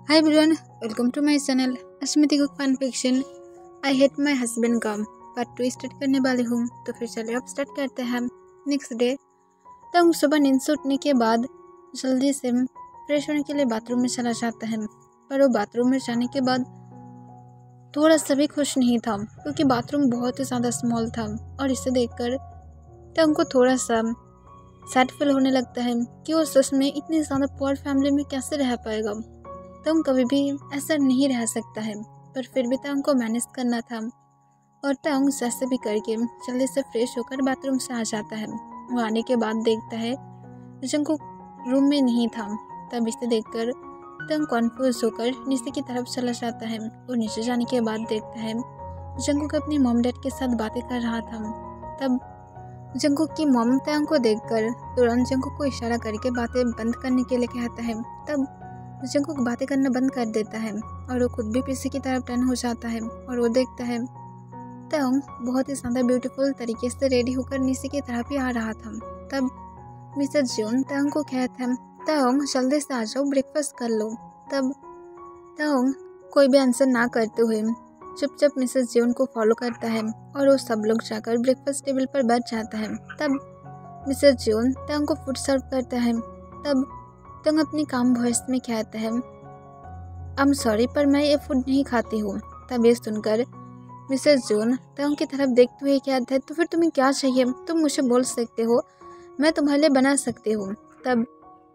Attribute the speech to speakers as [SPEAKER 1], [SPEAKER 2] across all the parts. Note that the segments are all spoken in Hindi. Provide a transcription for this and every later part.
[SPEAKER 1] Hi everyone, welcome to my channel Asmiti cook fan fiction. I hate my husband come part 2 start करने वाली हूँ। तो फिर चलिए अब स्टार्ट करते हैं। नेक्स्ट डे तंग सुबह नींद से उठने के बाद जल्दी से फ्रेश होने के लिए बाथरूम में चला जाता है। पर वो बाथरूम में जाने के बाद थोड़ा सा भी खुश नहीं था, क्योंकि बाथरूम बहुत ही ज़्यादा स्मॉल था। और इसे देखकर तंग को थोड़ा सा सैड फील होने लगता है कि वो सच में इतनी ज़्यादा पुअर फैमिली में कैसे रह पाएगा। तंग कभी भी ऐसा नहीं रह सकता है, पर फिर भी तंग को मैनेज करना था। और तंग जैसे भी करके जल्दी से फ्रेश होकर बाथरूम से आ जाता है। वो आने के बाद देखता है जंकुक रूम में नहीं था। तब इसे देखकर तंग कॉन्फ्यूज होकर नीचे की तरफ चला जाता है। और नीचे जाने के बाद देखता है जंकुक अपनी मॉम डैड के साथ बातें कर रहा था। तब जंकुक की मॉम तंग को देखकर तुरंत जंकुक को इशारा करके बातें बंद करने के लिए कहता है। तब जंकुक बातें करना बंद कर देता है और वो खुद भी पीछे की तरफ टर्न हो जाता है। और वो देखता है तंग बहुत ही ज़्यादा ब्यूटीफुल तरीके से रेडी होकर नीचे की तरफ ही आ रहा था। तब मिस्टर जॉन तंग को कहता है, तंग जल्दी से आ जाओ, ब्रेकफास्ट कर लो। तब तंग कोई भी आंसर ना करते हुए चुपचाप मिसेस जॉन को फॉलो करता है और वो सब लोग जाकर ब्रेकफास्ट टेबल पर बैठ जाता है। तब मिसेस जॉन तंग को फूड सर्व करता है। तब तंग अपनी काम वॉइस में कहता है, आई एम सॉरी पर मैं ये फूड नहीं खाती हूँ। तब ये सुनकर मिसेस जॉन तंग की तरफ देखते हुए कहता है, तो फिर तुम्हें क्या चाहिए, तुम मुझे बोल सकते हो, मैं तुम्हारे लिए बना सकती हूँ। तब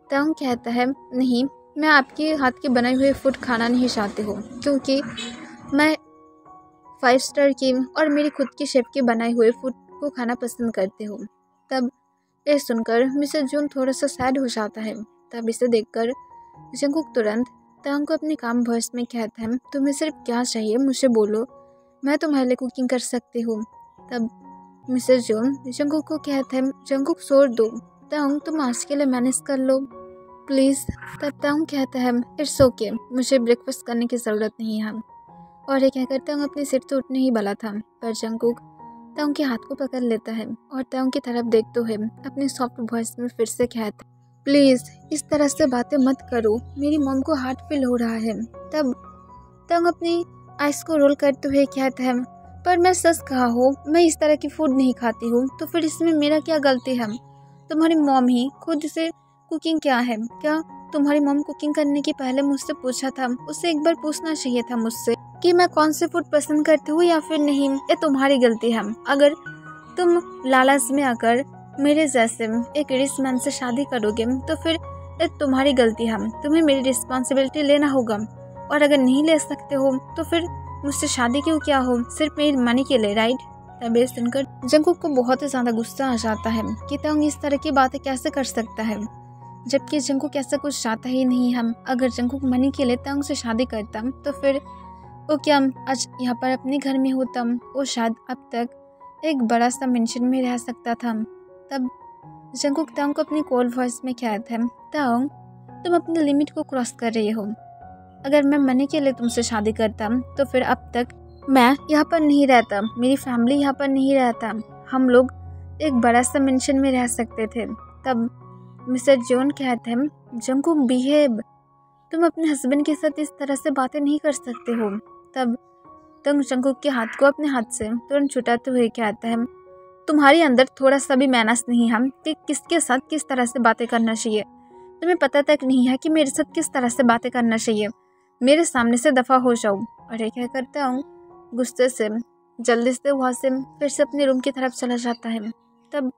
[SPEAKER 1] तंग कहता है, नहीं, मैं आपके हाथ के बनाए हुए फूड खाना नहीं चाहती हूँ, क्योंकि मैं 5 स्टार की और मेरी खुद की शेफ के बनाए हुए फूड को खाना पसंद करती हूँ। तब ये सुनकर मिसेस जॉन थोड़ा सा सैड हो जाता है। तब इसे देखकर जंकुक तुरंत तंग को अपनी काम वॉइस में कहता है, तुम्हें सिर्फ क्या चाहिए मुझे बोलो, मैं तुम्हारे लिए कुकिंग कर सकती हूँ। तब मिसेस जॉन जंकुक को कहता है, जंकुक छोड़ दो, तंग तुम आज के लिए मैनेज कर लो प्लीज़। तब तंग कहता है, इट्स ओके, मुझे ब्रेकफास्ट करने की ज़रूरत नहीं है। और ये कहकर तंग अपनी सीट से उठने ही वाला था, पर जंकुक तंग के हाथ को पकड़ लेता है और तंग की तरफ देखते हुए अपनी सॉफ्ट वॉइस में फिर से कहता है, प्लीज़ इस तरह से बातें मत करो, मेरी मॉम को हार्ट फील हो रहा है। तब तंग अपनी आइस को रोल करते हुए कहता है, पर मैं सच कहा हो, मैं इस तरह की फूड नहीं खाती हूँ, तो फिर इसमें मेरा क्या गलती है। तुम्हारी मॉम ही खुद से कुकिंग क्या है, क्या तुम्हारी मॉम कुकिंग करने के पहले मुझसे पूछा था, उससे एक बार पूछना चाहिए था मुझसे कि मैं कौन से फूड पसंद करती हूँ या फिर नहीं। ये तुम्हारी गलती है। अगर तुम लालच में आकर मेरे जैसे एक रिच मैन से शादी करोगे तो फिर ये तुम्हारी गलती है, तुम्हें मेरी रिस्पॉन्सिबिलिटी लेना होगा। और अगर नहीं ले सकते हो तो फिर मुझसे शादी क्यों क्या हो, सिर्फ मेरी मनी के लिए, राइट। तब ये सुनकर जंकुक को बहुत ही ज़्यादा गुस्सा आ जाता है कि तंग इस तरह की बातें कैसे कर सकता है, जबकि जंकुक ऐसा कुछ चाहता ही नहीं है। अगर जंकुक मनी के लिए तंग से शादी करता तो फिर वो क्या आज यहाँ पर अपने घर में होता, वो शायद अब तक एक बड़ा सा मेंशन में रह सकता था। तब जंकुक तंग को अपनी कोल्ड वॉइस में कहता है, तंग तुम अपनी लिमिट को क्रॉस कर रही हो। अगर मैं मनी के लिए तुमसे शादी करता तो फिर अब तक मैं यहाँ पर नहीं रहता, मेरी फैमिली यहाँ पर नहीं रहता, हम लोग एक बड़ा सा मेंशन में रह सकते थे। तब मिस्टर जॉन कहते हैं, जंकुक बिहेव, तुम अपने हस्बैंड के साथ इस तरह से बातें नहीं कर सकते हो। तब तंग जंकुक के हाथ को अपने हाथ से तुरंत छुटाते हुए कहता है, तुम्हारे अंदर थोड़ा सा भी मैनर्स नहीं है कि किसके साथ किस तरह से बातें करना चाहिए। तुम्हें पता तक नहीं है कि मेरे साथ किस तरह से बातें करना चाहिए, मेरे सामने से दफ़ा हो जाओ। और ये क्या करता हूँ गुस्से से जल्दी से वहाँ से फिर से अपने रूम की तरफ चला जाता है। तब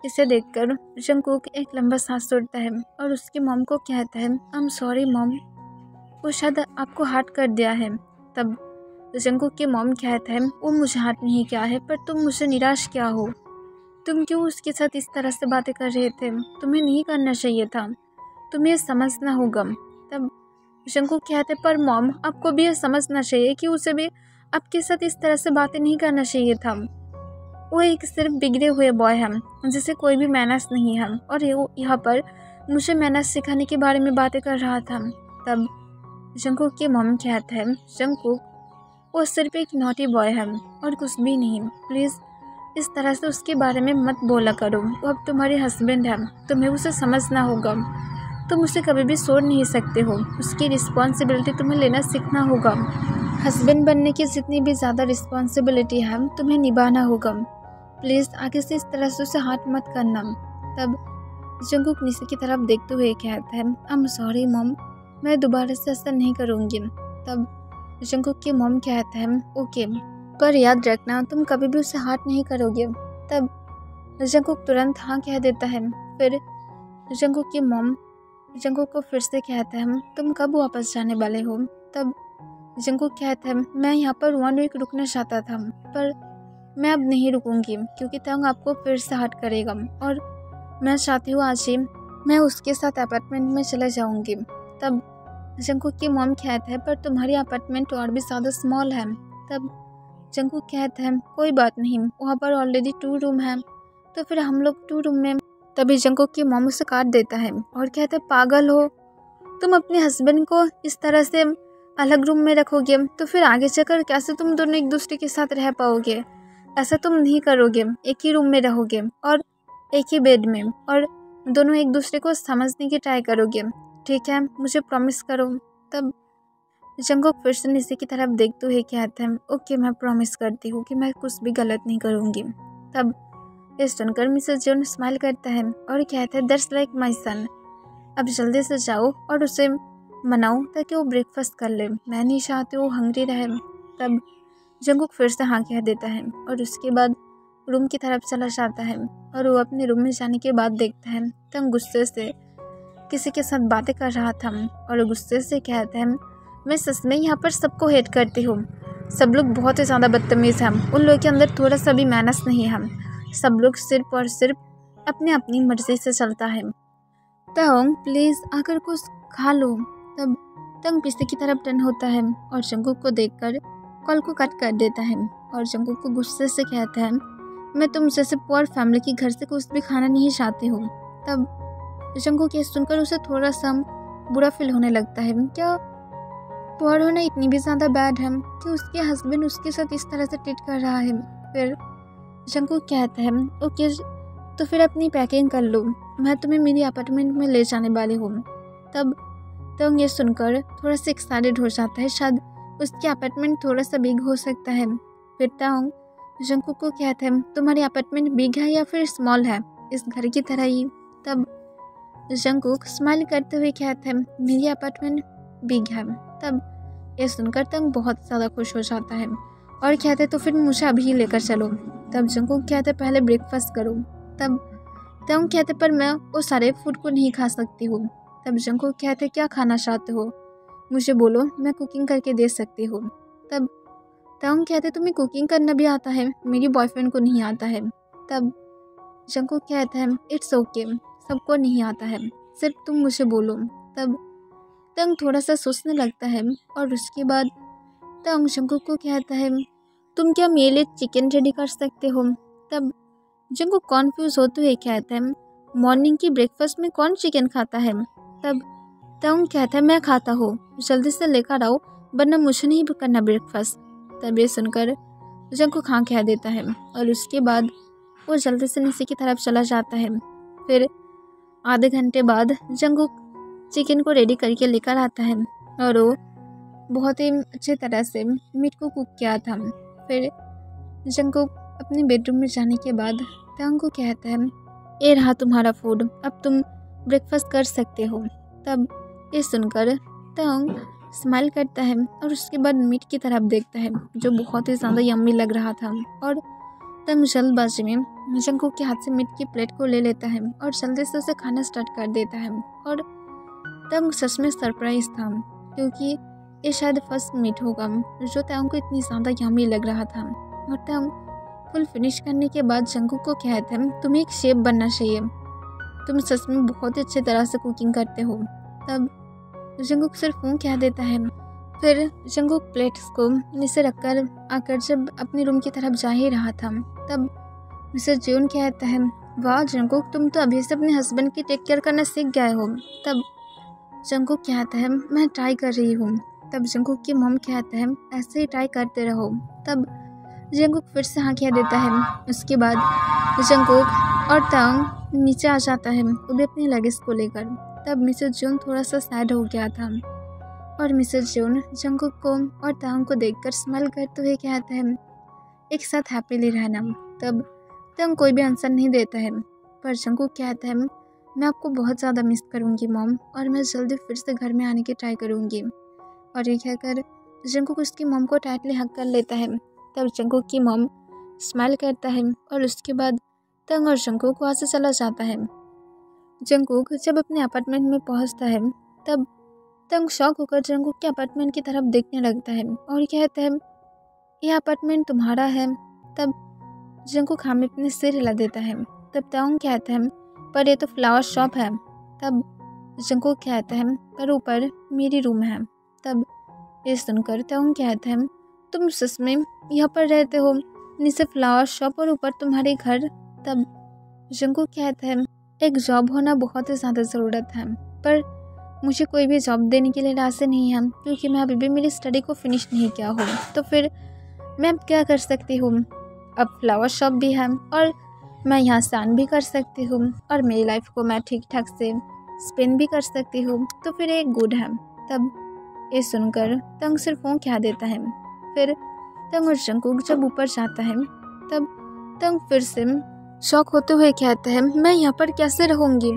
[SPEAKER 1] इसे देखकर जंकुक एक लंबा सांस छोड़ता है और उसकी मॉम को कहता है, आई एम सॉरी मॉम, वो शायद आपको हर्ट कर दिया है। तब जंकुक की मॉम कहता है, वो मुझे हर्ट नहीं किया है, पर तुम मुझसे निराश क्या हो, तुम क्यों उसके साथ इस तरह से बातें कर रहे थे, तुम्हें नहीं करना चाहिए था, तुम्हें ये समझना होगा। तब जंकुक कहते, पर मॉम आपको भी ये समझना चाहिए कि उसे भी आपके साथ इस तरह से बातें नहीं करना चाहिए था। वो एक सिर्फ बिगड़े हुए बॉय है जिसे कोई भी मैनर्स नहीं है, और ये यहाँ पर मुझे मैनर्स सिखाने के बारे में बातें कर रहा था। तब जंकुक की मॉम कहता है, जंकुक वो सिर्फ एक नॉटी बॉय है और कुछ भी नहीं, प्लीज़ इस तरह से उसके बारे में मत बोला करो, वो अब तुम्हारे हस्बैंड है, तुम्हें उसे समझना होगा। तुम उसे कभी भी छोड़ नहीं सकते हो। उसकी रिस्पॉन्सिबिलिटी तुम्हें लेना सीखना होगा। हस्बैंड बनने की जितनी भी ज़्यादा रिस्पॉन्सिबिलिटी है तुम्हें निभाना होगा। प्लीज़ आगे से इस तरह से उसे हाथ मत करना। तब जंगकुक निसे की तरफ देखते हुए कहता है, आई एम सॉरी मॉम, मैं दोबारा से ऐसा नहीं करूँगी। तब जंगकुक की मॉम कहता है, ओके, पर याद रखना तुम कभी भी उसे हाथ नहीं करोगे। तब जंगकुक तुरंत हाँ कह देता है। फिर जंगकुक की मॉम जंगकुक को फिर से कहता है, तुम कब वापस जाने वाले हो। तब जंगकुक कहता है, मैं यहाँ पर 1 वीक रुकना चाहता था, पर मैं अब नहीं रुकूंगी क्योंकि तंग आपको फिर से हर्ट करेगा और मैं चाहती हूँ आज ही मैं उसके साथ अपार्टमेंट में चले जाऊँगी। तब जंगकुक की मॉम कहता है, पर तुम्हारी अपार्टमेंट और भी ज़्यादा स्मॉल है। तब जंगकुक कहता है, कोई बात नहीं, वहाँ पर ऑलरेडी 2 रूम है, तो फिर हम लोग 2 रूम में। तभी जंगकुक की मॉम उसे काट देता है और कहते हैं, पागल हो तुम, अपने हस्बैंड को इस तरह से अलग रूम में रखोगे तो फिर आगे चलकर कैसे तुम दोनों एक दूसरे के साथ रह पाओगे। ऐसा तुम नहीं करोगे, एक ही रूम में रहोगे और एक ही बेड में, और दोनों एक दूसरे को समझने की ट्राई करोगे, ठीक है, मुझे प्रॉमिस करो। तब जंगकुक फिर से निसे की तरफ देखते हुए कहता है, ओके, मैं प्रॉमिस करती हूँ कि मैं कुछ भी गलत नहीं करूँगी। तब ये सुनकर मिसेस जोन स्माइल करता है और कहता है, दैट्स लाइक माय सन, अब जल्दी से जाओ और उसे मनाओ ताकि वो ब्रेकफास्ट कर ले, मैं नहीं चाहती वो हंग्री रहे। तब जंगकुक फिर से हाँ कह देता है और उसके बाद रूम की तरफ चला जाता है और वो अपने रूम में जाने के बाद देखता है तंग गुस्से से किसी के साथ बातें कर रहा था और गुस्से से कहता है, मैं सच में यहाँ पर सबको हेट करती हूँ, सब लोग बहुत ही ज़्यादा बदतमीज़ हैं, उन लोगों के अंदर थोड़ा सा भी मैनर्स नहीं है, सब लोग सिर्फ और सिर्फ अपनी अपनी मर्जी से चलता है। तंग प्लीज़ आकर कुछ खा लो। तब तंग पीछे की तरफ टर्न होता है और जंगकुक को देखकर कॉल को कट कर देता है और जंगकुक को गुस्से से कहता है, मैं तुम जैसे पुअर फैमिली के घर से कुछ भी खाना नहीं चाहती हूँ। तब जंगकुक ये सुनकर उसे थोड़ा सा बुरा फील होने लगता है, क्या पुअर होना इतनी भी ज़्यादा बैड है कि उसके हस्बैंड उसके साथ इस तरह से ट्रीट कर रहा है। फिर जंगकुक कहता है, ओके, तो फिर अपनी पैकिंग कर लो, मैं तुम्हें मेरी अपार्टमेंट में ले जाने वाली हूँ। तब तंग ये सुनकर थोड़ा सा एक्साइटेड हो जाता है, शायद उसकी अपार्टमेंट थोड़ा सा बिग हो सकता है। फिर तंग जंगकुक को कहता है, तुम्हारी अपार्टमेंट बिग है या फिर स्मॉल है, इस घर की तरह ही। तब जंगकुक स्माइल करते हुए कहता है, मेरी अपार्टमेंट बिग है। तब ये सुनकर तंग बहुत ज़्यादा खुश हो जाता है और कहते हैं, तो फिर मुझे अभी लेकर चलो। तब जंगकुक कहते हैं, पहले ब्रेकफास्ट करो। तब तंग कहते, पर मैं वो सारे फूड को नहीं खा सकती हूँ। तब जंगकुक कहते, क्या खाना चाहते हो, मुझे बोलो, मैं कुकिंग करके दे सकती हूँ। तब तंग कहते, तुम्हें कुकिंग करना भी आता है, मेरी बॉयफ्रेंड को नहीं आता है। तब जंगकुक कहता है, इट्स ओके, सबको नहीं आता है, सिर्फ तुम मुझे बोलो। तब तंग थोड़ा सा सोचने लगता है और उसके बाद तंग जंगकुक को कहता है, तुम क्या मेरे लिए चिकन रेडी कर सकते हो। तब जंगकुक कॉन्फ्यूज होते हुए कहता है, मॉर्निंग की ब्रेकफास्ट में कौन चिकन खाता है। तब तंग कहता है, मैं खाता हूँ, जल्दी से लेकर आओ वरना मुझे नहीं करना ब्रेकफास्ट। तब ये सुनकर जंगकुक हाँ कह देता है और उसके बाद वो जल्दी से नीचे की तरफ चला जाता है। फिर आधे घंटे बाद जंगकुक चिकन को रेडी करके लेकर आता है और वो बहुत ही अच्छे तरह से मीट को कुक किया था। फिर जंगकुक अपने बेडरूम में जाने के बाद तंग को कहता है, ये रहा तुम्हारा फूड, अब तुम ब्रेकफास्ट कर सकते हो। तब ये सुनकर तंग स्माइल करता है और उसके बाद मीट की तरफ देखता है जो बहुत ही ज़्यादा यम्मी लग रहा था और तंग जल्दबाजी में जंगकुक के हाथ से मीट की प्लेट को ले लेता है और जल्दी से उसे खाना स्टार्ट कर देता है। और तंग सच में सरप्राइज था क्योंकि ये शायद फर्स्ट मीट होगा जो तंग को इतनी ज़्यादा यम्मी लग रहा था। और तंग फुल फिनिश करने के बाद जंगकुक को कहता है, तुम्हें एक शेफ बनना चाहिए, तुम सच में बहुत ही अच्छी तरह से कुकिंग करते हो। तब जंगकुक सिर्फ ऊँ कह देता है। फिर जंगकुक प्लेट्स को नीचे रखकर आकर जब अपने रूम की तरफ जा ही रहा था तब मिसेस जोन कहता है, वाह जंगकुक, तुम तो अभी से अपने हस्बैंड की टेक केयर करना सीख गए हो। तब जंगकुक कहता है, मैं ट्राई कर रही हूँ। तब जंगकुक की मॉम कहता है, ऐसे ही ट्राई करते रहो। तब जंगकुक फिर से हाँ कह देता है। उसके बाद जंगकुक और तंग नीचे आ जाता है, वो भी अपने लगेज को लेकर। तब मिसेस जून थोड़ा सा सैड हो गया था और मिसेस जून जंगकुक को और तांग को देखकर स्माइल करते हुए कहते हैं एक साथ हैप्पीली रहना। तब तांग कोई भी आंसर नहीं देता है, पर जंगकुक कहता है मैं आपको बहुत ज़्यादा मिस करूँगी मॉम, और मैं जल्दी फिर से घर में आने की ट्राई करूँगी। और ये कहकर जंगकुक उसकी मॉम को टाइटली हग कर लेता है। तब जंगकुक की मॉम स्माइल करता है और उसके बाद तांग और जंगकुक वहाँ से चला जाता है। जंगकुक जब अपने अपार्टमेंट में पहुँचता है तब तांग शॉक होकर जंगकुक के अपार्टमेंट की तरफ देखने लगता है और कहता है ये अपार्टमेंट तुम्हारा है। तब जंगकुक हाँ में अपने सिर हिला देता है। तब तांग कहता है पर ये तो फ्लावर शॉप है। तब जंगकुक कहता है पर ऊपर मेरी रूम है। तब ये सुनकर तांग कहता है तुम सच में यहाँ पर रहते हो, नीचे फ्लावर शॉप और ऊपर तुम्हारे घर। तब जंगकुक कहता है एक जॉब होना बहुत ही ज़्यादा ज़रूरत है, पर मुझे कोई भी जॉब देने के लिए राज़ी नहीं है क्योंकि मैं अभी भी मेरी स्टडी को फिनिश नहीं किया हूँ। तो फिर मैं अब क्या कर सकती हूँ, अब फ्लावर शॉप भी है और मैं यहाँ से अर्न भी कर सकती हूँ और मेरी लाइफ को मैं ठीक ठाक से स्पेंड भी कर सकती हूँ, तो फिर एक गुड है। तब ये सुनकर तांग सिर्फ वो कह देता है। फिर तांग और जंगकुक जब ऊपर जाता है तब तांग फिर से शॉक होते हुए कहता है मैं यहाँ पर कैसे रहूँगी,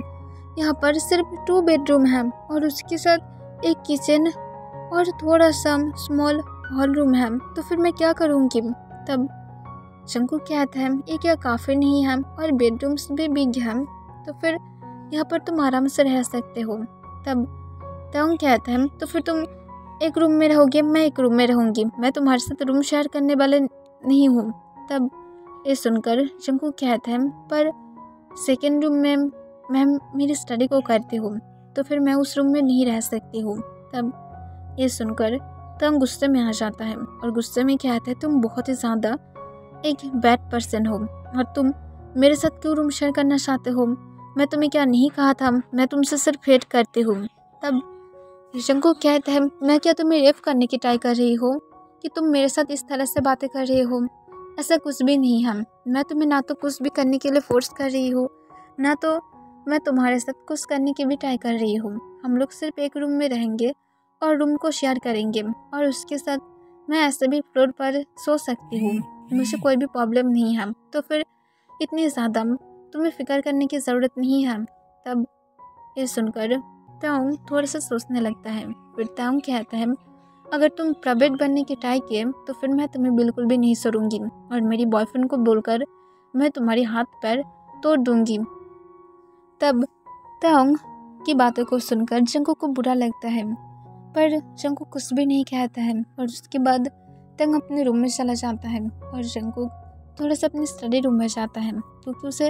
[SPEAKER 1] यहाँ पर सिर्फ 2 बेडरूम है और उसके साथ एक किचन और थोड़ा सा स्मॉल हॉल रूम है, तो फिर मैं क्या करूँगी। तब जंगकुक कहता है ये क्या काफ़ी नहीं है और बेडरूम्स भी बिग हैं, तो फिर यहाँ पर तुम आराम से रह सकते हो। तब तांग कहता है तो फिर तुम एक रूम में रहोगे, मैं एक रूम में रहूँगी, मैं तुम्हारे साथ रूम शेयर करने वाले नहीं हूँ। तब ये सुनकर जंगकुक कहता है पर सेकेंड रूम में मैं मेरी स्टडी को करती हूँ, तो फिर मैं उस रूम में नहीं रह सकती हूँ। तब ये सुनकर तांग गुस्से में आ जाता है और गुस्से में कहता है तुम बहुत ही ज़्यादा एक बैड पर्सन हो और तुम मेरे साथ क्यों रूम शेयर करना चाहते हो, मैं तुम्हें क्या नहीं कहा था, मैं तुमसे सिर्फ हेट करती हूँ। तब जंगकुक कहता है मैं क्या तुम्हें रेप करने की ट्राई कर रही हो कि तुम मेरे साथ इस तरह से बातें कर रहे हो, ऐसा कुछ भी नहीं है। मैं तुम्हें ना तो कुछ भी करने के लिए फोर्स कर रही हूँ, ना तो मैं तुम्हारे साथ कुछ करने की भी ट्राई कर रही हूँ। हम लोग सिर्फ एक रूम में रहेंगे और रूम को शेयर करेंगे और उसके साथ मैं ऐसे भी फ्लोर पर सो सकती हूँ, मुझे कोई भी प्रॉब्लम नहीं है, तो फिर इतनी ज़्यादा तुम्हें फिक्र करने की ज़रूरत नहीं है। तब ये सुनकर तांग थोड़ा सा सोचने लगता है। फिर तांग कहता है अगर तुम प्राइवेट बनने की ट्राई किए तो फिर मैं तुम्हें बिल्कुल भी नहीं छोड़ूंगी और मेरी बॉयफ्रेंड को बोलकर मैं तुम्हारे हाथ पैर तोड़ दूंगी। तब तांग की बातों को सुनकर जंगकुक को बुरा लगता है, पर जंगकुक कुछ भी नहीं कहता है और उसके बाद तांग अपने रूम में चला जाता है और जंगकुक थोड़ा सा अपने स्टडी रूम में जाता है क्योंकि उसे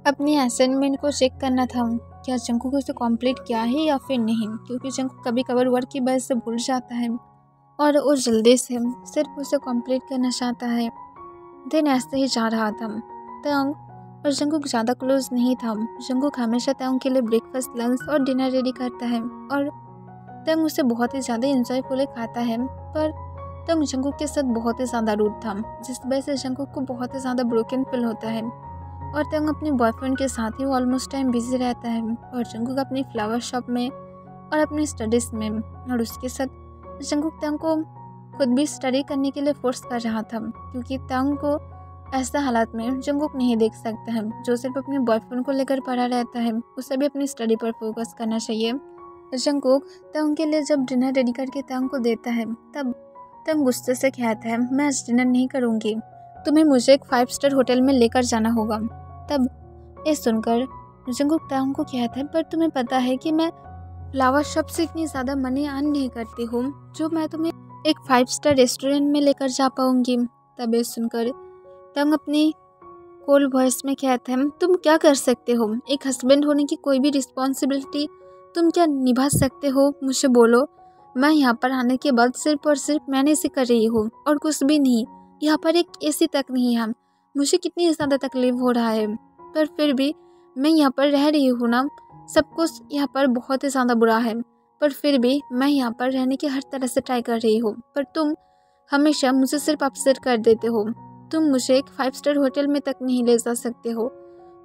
[SPEAKER 1] अपनी असाइनमेंट को चेक करना था क्या जंगकुक उसे कंप्लीट किया है या फिर नहीं, क्योंकि जंगकुक कभी कभार वर्क की वजह से भूल जाता है और वो जल्दी से सिर्फ उसे कंप्लीट करना चाहता है। दिन ऐसे ही जा रहा था। तांग और जंगकुक ज़्यादा क्लोज नहीं था। जंगकुक हमेशा तांग के लिए ब्रेकफास्ट, लंच और डिनर रेडी करता है और तांग उसे बहुत ही ज़्यादा इंजॉयफुली खाता है, पर तांग जंगकुक के साथ बहुत ही ज़्यादा रूड था, जिस वजह से जंगकुक को बहुत ही ज़्यादा ब्रोकन फील होता है और तांग अपने बॉयफ्रेंड के साथ ही ऑलमोस्ट टाइम बिजी रहता है और जंगकुक अपनी फ्लावर शॉप में और अपनी स्टडीज़ में, और उसके साथ जंगकुक तांग को खुद भी स्टडी करने के लिए फोर्स कर रहा था क्योंकि तांग को ऐसा हालात में जंगकुक नहीं देख सकता है जो सिर्फ अपने बॉयफ्रेंड को लेकर पड़ा रहता है, उसे भी अपनी स्टडी पर फोकस करना चाहिए। जंगकुक तांग के लिए जब डिनर रेडी करके तांग को देता है तब तांग गुस्से से कहता है मैं आज डिनर नहीं करूँगी, तुम्हें मुझे एक 5 स्टार होटल में लेकर जाना होगा। तब ये सुनकर जंगकुक तांग को कहता है पर तुम्हें पता है कि मैं फ्लावर शॉप से इतनी ज़्यादा मनी अर्न नहीं करती हूँ जो मैं तुम्हें एक 5 स्टार रेस्टोरेंट में लेकर जा पाऊँगी। तब ये सुनकर तांग अपनी कोल्ड वॉइस में कहता है तुम क्या कर सकते हो, एक हस्बैंड होने की कोई भी रिस्पॉन्सिबिलिटी तुम क्या निभा सकते हो, मुझे बोलो। मैं यहाँ पर आने के बाद सिर्फ और सिर्फ मैंने से कर रही हूँ और कुछ भी नहीं। यहाँ पर एक एसी तक नहीं है, मुझे कितनी ज़्यादा तकलीफ हो रहा है, पर फिर भी मैं यहाँ पर रह रही हूँ ना। सब कुछ यहाँ पर बहुत ही ज़्यादा बुरा है, पर फिर भी मैं यहाँ पर रहने की हर तरह से ट्राई कर रही हूँ, पर तुम हमेशा मुझे सिर्फ अपसेट कर देते हो। तुम मुझे एक 5 स्टार होटल में तक नहीं ले जा सकते हो,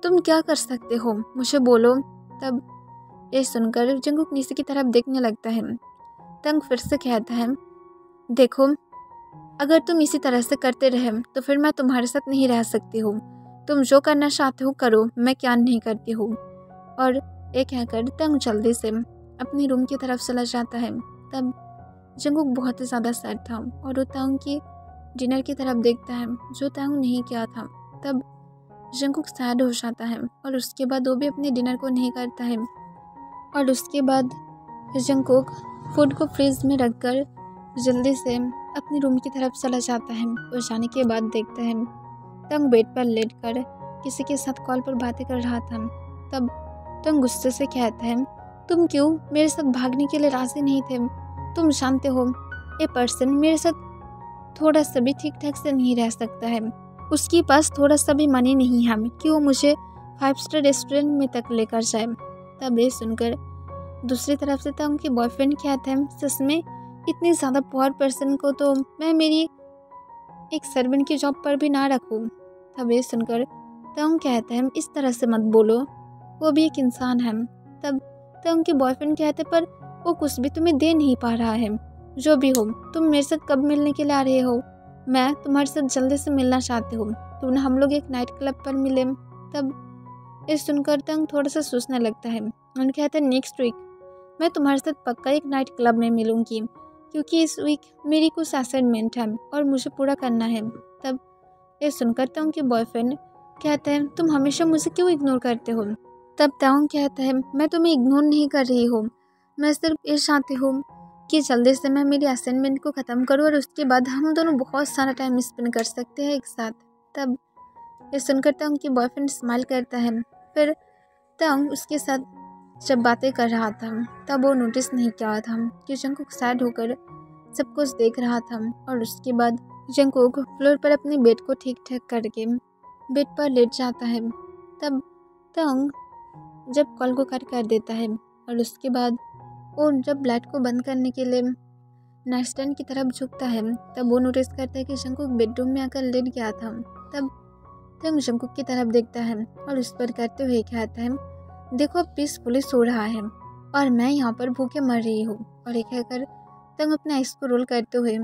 [SPEAKER 1] तुम क्या कर सकते हो, मुझे बोलो। तब ये सुनकर जंगकुक नीचे की तरफ देखने लगता है। तंग फिर से कहता है, देखो अगर तुम इसी तरह से करते रहे तो फिर मैं तुम्हारे साथ नहीं रह सकती हूँ। तुम जो करना चाहते हो करो, मैं क्या नहीं करती हूँ। और ये कहकर तंग जल्दी से अपनी रूम की तरफ चला जाता है। तब जंगकुक बहुत ही ज़्यादा सैड था और वो तंग की डिनर की तरफ देखता है जो तंग नहीं किया था। तब जंगकुक सैड हो जाता है और उसके बाद वो भी अपने डिनर को नहीं करता है। और उसके बाद जंगकुक फूड को फ्रिज में रखकर जल्दी से अपने रूम की तरफ चला जाता है। और जाने के बाद देखता है तंग बेड पर लेटकर किसी के साथ कॉल पर बातें कर रहा था। तब तंग गुस्से से कहता है, तुम क्यों मेरे साथ भागने के लिए राजी नहीं थे? तुम जानते हो ये पर्सन मेरे साथ थोड़ा सा भी ठीक ठाक से नहीं रह सकता है। उसके पास थोड़ा सा भी मनी नहीं है कि वो मुझे 5 स्टार रेस्टोरेंट में तक लेकर जाए। तब ये सुनकर दूसरी तरफ से तंग के बॉयफ्रेंड कहते हैं, सच में इतनी ज़्यादा पुअर पर्सन को तो मैं मेरी एक सर्वेंट की जॉब पर भी ना रखूँ। तब ये सुनकर तंग कहते हैं, इस तरह से मत बोलो, वो भी एक इंसान है। तब तंग के बॉयफ्रेंड कहते, पर वो कुछ भी तुम्हें दे नहीं पा रहा है। जो भी हो, तुम मेरे साथ कब मिलने के लिए आ रहे हो? मैं तुम्हारे साथ जल्दी से मिलना चाहती हूँ। तुमने हम लोग एक नाइट क्लब पर मिले। तब ये सुनकर तंग थोड़ा सा सोचने लगता है और कहता है, नेक्स्ट वीक मैं तुम्हारे साथ पक्का एक नाइट क्लब में मिलूंगी, क्योंकि इस वीक मेरी कुछ असाइनमेंट है और मुझे पूरा करना है। तब ये सुनकर तंग के बॉयफ्रेंड कहता है, तुम हमेशा मुझे क्यों इग्नोर करते हो? तब तंग कहता है, मैं तुम्हें इग्नोर नहीं कर रही हूँ, मैं सिर्फ ये चाहती हूँ कि जल्दी से मैं मेरी असाइनमेंट को ख़त्म करूँ और उसके बाद हम दोनों बहुत सारा टाइम स्पेंड कर सकते हैं एक साथ। तब ये सुनकर तंग की बॉयफ्रेंड स्माइल करता है। फिर तंग उसके साथ जब बातें कर रहा था तब वो नोटिस नहीं किया था कि जंगकुक सैड होकर सब कुछ देख रहा था। और उसके बाद जंगकुक फ्लोर पर अपने बेड को ठीक ठाक करके बेड पर लेट जाता है। तब तंग जब कॉल को कट कर देता है और उसके बाद वो जब लाइट को बंद करने के लिए नाइट स्टैंड की तरफ झुकता है तब वो नोटिस करता है कि जंगकुक बेडरूम में आकर लेट गया था। तब तंग जंगकुक की तरफ देखता है और उस पर करते हुए कहता है, देखो पीसफुली सो रहा है और मैं यहाँ पर भूखे मर रही हूँ। और ये कहकर तंग अपने आइस को रोल करते हुए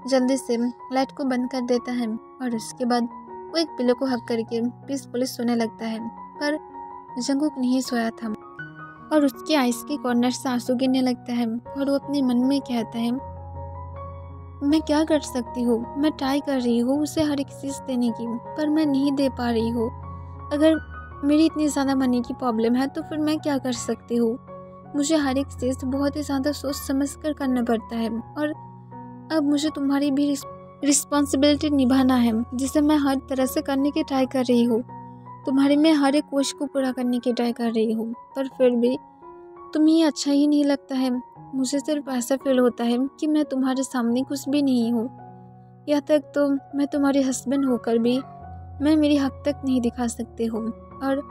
[SPEAKER 1] जल्दी से लाइट को बंद कर देता है और उसके बाद वो एक पिलो को हक करके पीसफुली सोने लगता है। पर जंगकुक नहीं सोया था और उसके आइस के कॉर्नर से आंसू गिरने लगता है और वो अपने मन में कहता है, मैं क्या कर सकती हूँ? मैं ट्राई कर रही हूँ उसे हर एक चीज़ देने की, पर मैं नहीं दे पा रही हूँ। अगर मेरी इतनी ज़्यादा मनी की प्रॉब्लम है तो फिर मैं क्या कर सकती हूँ? मुझे हर एक चीज़ बहुत ही ज़्यादा सोच समझ कर करना पड़ता है और अब मुझे तुम्हारी भी रिस्पॉन्सिबिलिटी निभाना है, जिसे मैं हर तरह से करने की ट्राई कर रही हूँ। तुम्हारी मैं हर एक कोशिश को पूरा करने की ट्राई कर रही हूँ, पर फिर भी तुम्हें ये अच्छा ही नहीं लगता है। मुझे सिर्फ ऐसा फील होता है कि मैं तुम्हारे सामने कुछ भी नहीं हूँ। यहाँ तक तो मैं तुम्हारे हस्बैंड होकर भी मैं मेरी हक तक नहीं दिखा सकती हूँ। और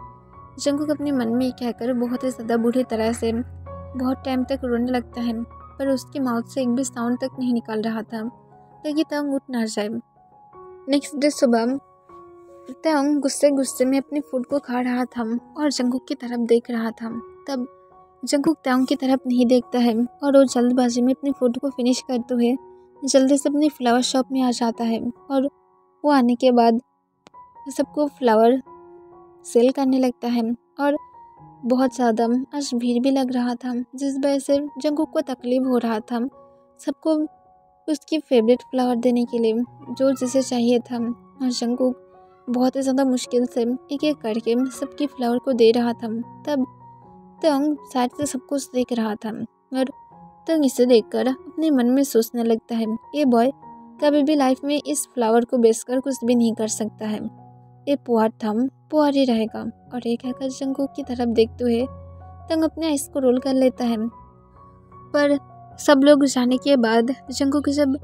[SPEAKER 1] जंगकुक अपने मन में कहकर बहुत ही ज़्यादा बुरी तरह से बहुत टाइम तक रोने लगता है, पर उसके माउथ से एक भी साउंड तक नहीं निकल रहा था ताकि तंग उठ ना जाए। नेक्स्ट डे सुबह तंग गुस्से में अपने फूड को खा रहा था और जंगकुक की तरफ देख रहा था। तब जंगकुक तंग की तरफ नहीं देखता है और वो जल्दबाजी में अपने फूड को फिनिश करते हुए जल्दी से अपनी फ्लावर शॉप में आ जाता है। और वो आने के बाद सबको फ्लावर सेल करने लगता है और बहुत ज़्यादा आज भीड़ भी लग रहा था, जिस वजह से जंगकुक को तकलीफ हो रहा था सबको उसकी फेवरेट फ्लावर देने के लिए जो जिसे चाहिए था। और जंगकुक बहुत ही ज़्यादा मुश्किल से एक एक करके सबकी फ्लावर को दे रहा था। तब तंग साइड से सब कुछ देख रहा था और तंग इसे देखकर अपने मन में सोचने लगता है, ये बॉय कभी भी लाइफ में इस फ्लावर को बेचकर कुछ भी नहीं कर सकता है, ये पुआर ही रहेगा। और एक कहकर जंगकुक की तरफ देखते हुए तंग अपने आइस को रोल कर लेता है। पर सब लोग जाने के बाद जंगकुक जब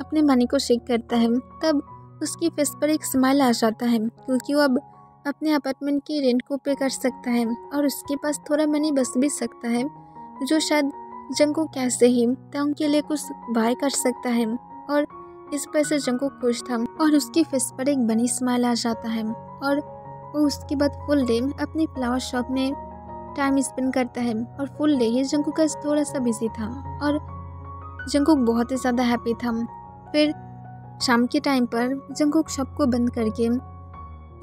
[SPEAKER 1] अपने मनी को शेक करता है तब उसकी फेस पर एक स्माइल आ जाता है, क्योंकि वो अब अपने अपार्टमेंट की रेंट को पे कर सकता है और उसके पास थोड़ा मनी बच भी सकता है, जो शायद जंगकुक कैसे ही तंग के लिए कुछ बाय कर सकता है। और इस वजह से जंगकुक खुश था और उसकी फेस पर एक बनी स्माइल आ जाता है और वो उसके बाद फुल डे अपनी फ्लावर शॉप में टाइम स्पेंड करता है और फुल डे ही जंकुक थोड़ा सा बिजी था और जंकुक बहुत ही ज़्यादा हैप्पी था। फिर शाम के टाइम पर जंकुक शॉप को बंद करके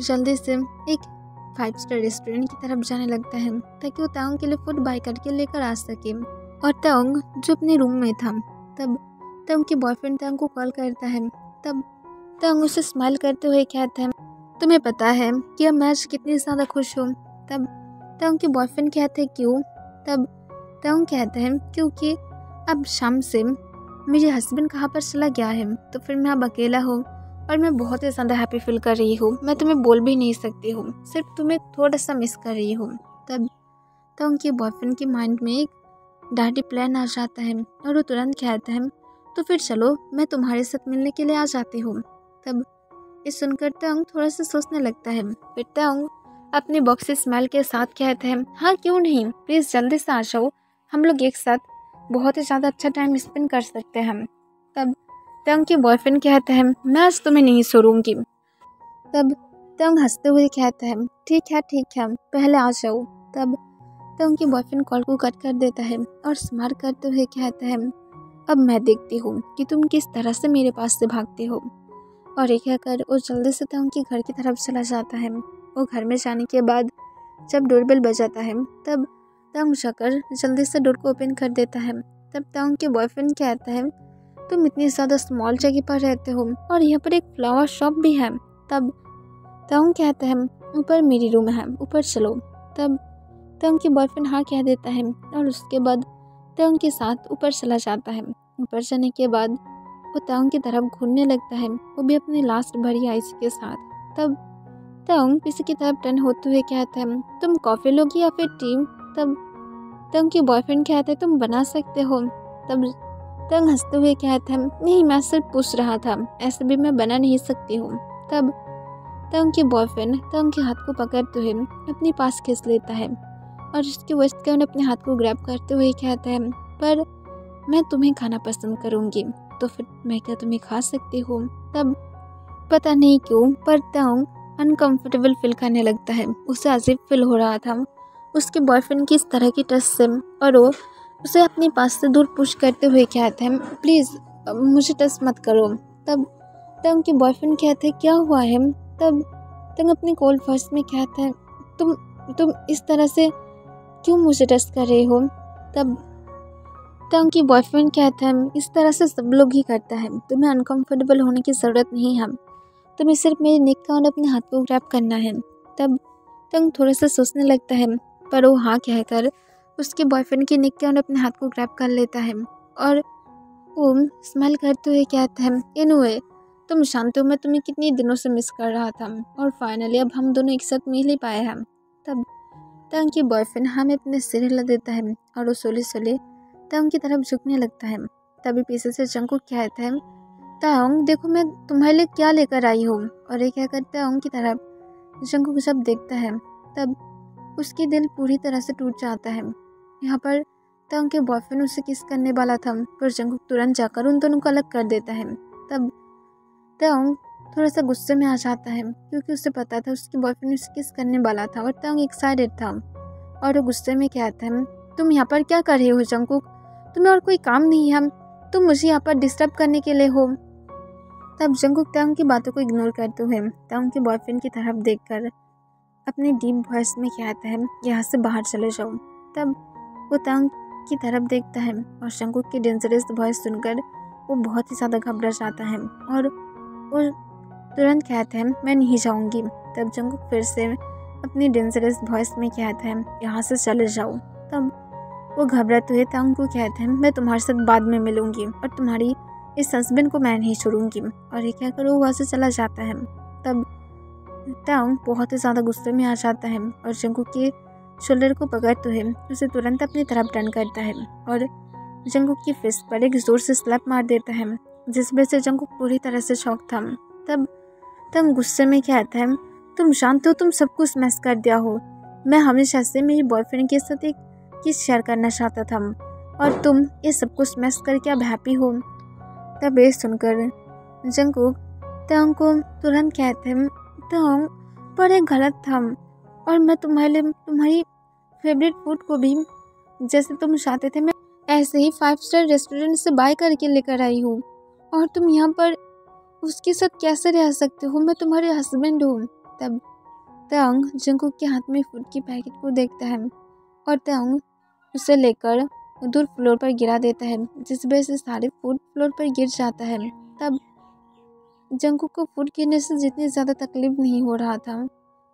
[SPEAKER 1] जल्दी से एक 5 स्टार रेस्टोरेंट की तरफ जाने लगता है ताकि वो ताओंग के लिए फूड बाय करके लेकर आ सके। और ताओंग जो अपने रूम में था तब ताओंग के बॉयफ्रेंड ताओंग को कॉल करता है। तब ताओंग उसे स्माइल करते हुए कहता है, तुम्हें पता है कि अब मैं आज कितनी ज़्यादा खुश हूँ। तब ताओंग के बॉयफ्रेंड कहते हैं क्यों? तब ताओंग कहता है क्योंकि अब शाम से मेरे हस्बैंड कहाँ पर चला गया है तो फिर मैं अब अकेला हूँ और मैं बहुत ही ज़्यादा हैप्पी फील कर रही हूँ। मैं तुम्हें बोल भी नहीं सकती हूँ, सिर्फ तुम्हें थोड़ा सा मिस कर रही हूँ। तब उनके बॉयफ्रेंड के माइंड में एक डार्टी प्लान आ जाता है और वो तुरंत कहता है तो फिर चलो मैं तुम्हारे साथ मिलने के लिए आ जाती हूँ। तब ये सुनकर ताओंग थोड़ा सा सोचने लगता है। फिर ताओंग अपने बॉक्स से स्माइल के साथ कहते हैं, हाँ क्यों नहीं, प्लीज़ जल्दी से आ जाओ, हम लोग एक साथ बहुत ही ज़्यादा अच्छा टाइम स्पेंड कर सकते हैं। तब ताओंग के बॉयफ्रेंड कहता है, मैं आज तुम्हें नहीं छोड़ूंगी। तब ताओंग हंसते हुए कहता है, ठीक है पहले आ जाओ। तब ताओंग के बॉयफ्रेंड कॉल को कट कर देता है और स्माइल करते हुए कहता है, अब मैं देखती हूँ कि तुम किस तरह से मेरे पास से भागती हो। और ये कहकर वो जल्दी से ताओंग के घर की तरफ चला जाता है। वो घर में जाने के बाद जब डोरबेल बजाता है तब ताओंग जाकर जल्दी से डोर को ओपन कर देता है। तब ताओंग के बॉयफ्रेंड कहता है, तुम इतनी ज़्यादा स्मॉल जगह पर रहते हो और यहाँ पर एक फ्लावर शॉप भी है। तब ताओंग कहता है, ऊपर मेरी रूम है, ऊपर चलो। तब ताओंग के बॉयफ्रेंड हाँ कह देता है और उसके बाद ताओंग के साथ ऊपर चला जाता है। ऊपर जाने के बाद वो ताओंग की तरफ घूरने लगता है, वो भी अपनी लास्ट भरी आइस के साथ। तब ताओंग पीछे की तरफ टर्न होते हुए कहता है, तुम कॉफ़ी लोगी या फिर टी? तब ताओंग के बॉयफ्रेंड कहता है, तुम बना सकते हो। तब ताओंग हंसते हुए कहता है, नहीं मैं सिर्फ पूछ रहा था, ऐसे भी मैं बना नहीं सकती हूँ। तब ताओंग के बॉयफ्रेंड ताओंग के हाथ को पकड़ते हुए अपने पास खींच लेता है और उसके वेस्ट के अपने हाथ को ग्रैब करते हुए कहता है, पर मैं तुम्हें खाना पसंद करूँगी तो फिर मैं क्या तुम्हें खा सकती हूँ? तब पता नहीं क्यों पर ताओंग अनकम्फर्टेबल फील करने लगता है। उसे अजीब फील हो रहा था उसके बॉयफ्रेंड की इस तरह की टच से और वो उसे अपने पास से दूर पुश करते हुए कहते हैं, प्लीज़ मुझे टच मत करो। तब ताओंग के बॉयफ्रेंड कहते हैं, क्या हुआ है? तब ताओंग अपने कोल्ड वॉइस में कहता है, तुम इस तरह से क्यों मुझे टच कर रहे हो? तब ताओंग की बॉयफ्रेंड कहता है, इस तरह से सब लोग ही करता है, तुम्हें अनकम्फर्टेबल होने की ज़रूरत नहीं है, तुम्हें सिर्फ मेरे नेक का और अपने हाथ को ग्रैब करना है। तब ताओंग थोड़ा सा सोचने लगता है पर वो हाँ कहकर उसके बॉयफ्रेंड के नेक के और अपने हाथ को ग्रैब कर लेता है और वो स्माइल करते हुए कहता है, एनीवे तुम जानते हो मैं तुम्हें कितनी दिनों से मिस कर रहा था और फाइनली अब हम दोनों एक साथ मिल ही पाए हैं। तब ताओंग की बॉयफ्रेंड हमें अपने सिर हिला देता है और वो सोले ताओंग की तरफ झुकने लगता है। तभी पीछे से जंकुक कहता है, ताओंग देखो मैं तुम्हारे लिए क्या लेकर आई हूँ। और ये कहकर ताओंग की तरफ जंकुक जब देखता है तब उसकी दिल पूरी तरह से टूट जाता है। यहाँ पर ताओंग के बॉयफ्रेंड उसे किस करने वाला था पर जंकुक तुरंत जाकर उन दोनों को अलग कर देता है। तब ताओंग थोड़ा सा गुस्से में आ जाता है क्योंकि उसे पता था उसके बॉयफ्रेंड उसे किस करने वाला था और ताओंग एक्साइटेड था और वो गुस्से में कहता है, तुम यहाँ पर क्या कर रहे हो जंकुक? तुम्हें और कोई काम नहीं है? तुम मुझे यहाँ पर डिस्टर्ब करने के लिए हो। तब जंकुक ताओंग की बातों को इग्नोर करते हुए ताओंग के बॉयफ्रेंड की तरफ देखकर अपने डीप वॉइस में कहता है, यहाँ से बाहर चले जाओ। तब वो ताओंग की तरफ देखता है और जंकुक की डेंजरस वॉइस सुनकर वो बहुत ही ज़्यादा घबरा जाता है और वो तुरंत कहता है, मैं नहीं जाऊँगी। तब जंकुक फिर से अपनी डेंजरस वॉइस में कहता है, यहाँ से चले जाओ। तब वो घबराते हुए ताओंग को कहते हैं, मैं तुम्हारे साथ बाद में मिलूंगी और तुम्हारी इस हस्बैंड को मैं नहीं छोड़ूंगी। और ये कहकर वो वहाँ से चला जाता है। तब ताओंग बहुत ही ज़्यादा गुस्से में आ जाता है और जंकुक के शोल्डर को पकड़ते हुए उसे तुरंत अपनी तरफ टर्न करता है और जंकुक की फेस पर एक जोर से स्लैप मार देता है जिस वजह से जंकुक पूरी तरह से शॉक था। तब ताओंग गुस्से में कहता है, तुम जानते हो तुम सब कुछ मैस कर दिया हो। मैं हमेशा से मेरे बॉयफ्रेंड के साथ एक किस शेयर करना चाहता था और तुम ये सब कुछ मैस करके अब हैप्पी हो। तब ये सुनकर जंकुक ताओंग को तुरंत कहते हैं, ताओंग पर एक गलत था और मैं तुम्हारे लिए तुम्हारी फेवरेट फूड को भी जैसे तुम चाहते थे मैं ऐसे ही 5 स्टार रेस्टोरेंट से बाय करके लेकर आई हूँ, और तुम यहाँ पर उसके साथ कैसे रह सकते हो? मैं तुम्हारे हस्बैंड हूँ। तब तंग जंकुक के हाथ में फूड की पैकेट को देखता है और तंग उसे लेकर दूर फ्लोर पर गिरा देता है, जिस वजह से सारे फूड फ्लोर पर गिर जाता है। तब जंकुक को फूड गिरने से जितनी ज़्यादा तकलीफ नहीं हो रहा था,